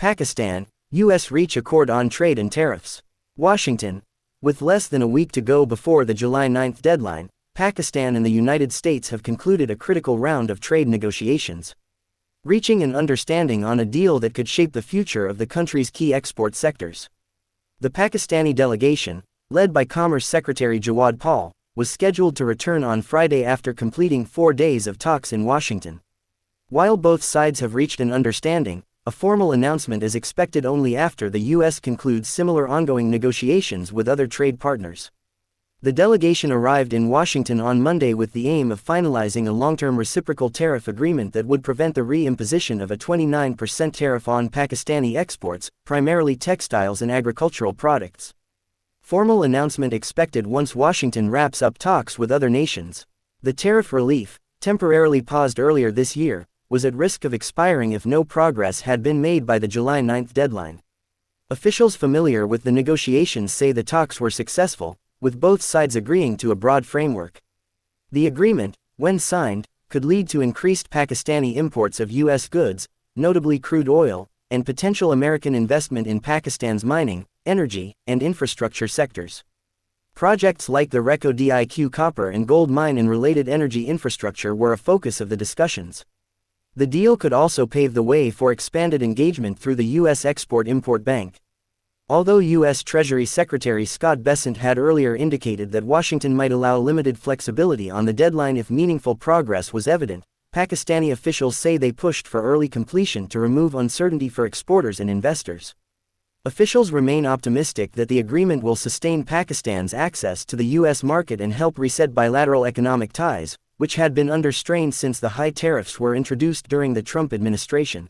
Pakistan, U.S. reach accord on trade and tariffs. Washington. With less than a week to go before the July 9 deadline, Pakistan and the United States have concluded a critical round of trade negotiations, reaching an understanding on a deal that could shape the future of the country's key export sectors. The Pakistani delegation, led by Commerce Secretary Jawad Paal, was scheduled to return on Friday after completing 4 days of talks in Washington. While both sides have reached an understanding, a formal announcement is expected only after the U.S. concludes similar ongoing negotiations with other trade partners. The delegation arrived in Washington on Monday with the aim of finalizing a long-term reciprocal tariff agreement that would prevent the re-imposition of a 29% tariff on Pakistani exports, primarily textiles and agricultural products. Formal announcement expected once Washington wraps up talks with other nations. The tariff relief, temporarily paused earlier this year, was at risk of expiring if no progress had been made by the July 9 deadline. Officials familiar with the negotiations say the talks were successful, with both sides agreeing to a broad framework. The agreement, when signed, could lead to increased Pakistani imports of U.S. goods, notably crude oil, and potential American investment in Pakistan's mining, energy, and infrastructure sectors. Projects like the Reko Diq copper and gold mine and related energy infrastructure were a focus of the discussions. The deal could also pave the way for expanded engagement through the U.S. Export-Import Bank. Although U.S. Treasury Secretary Scott Bessent had earlier indicated that Washington might allow limited flexibility on the deadline if meaningful progress was evident, Pakistani officials say they pushed for early completion to remove uncertainty for exporters and investors. Officials remain optimistic that the agreement will sustain Pakistan's access to the U.S. market and help reset bilateral economic ties, which had been under strain since the high tariffs were introduced during the Trump administration.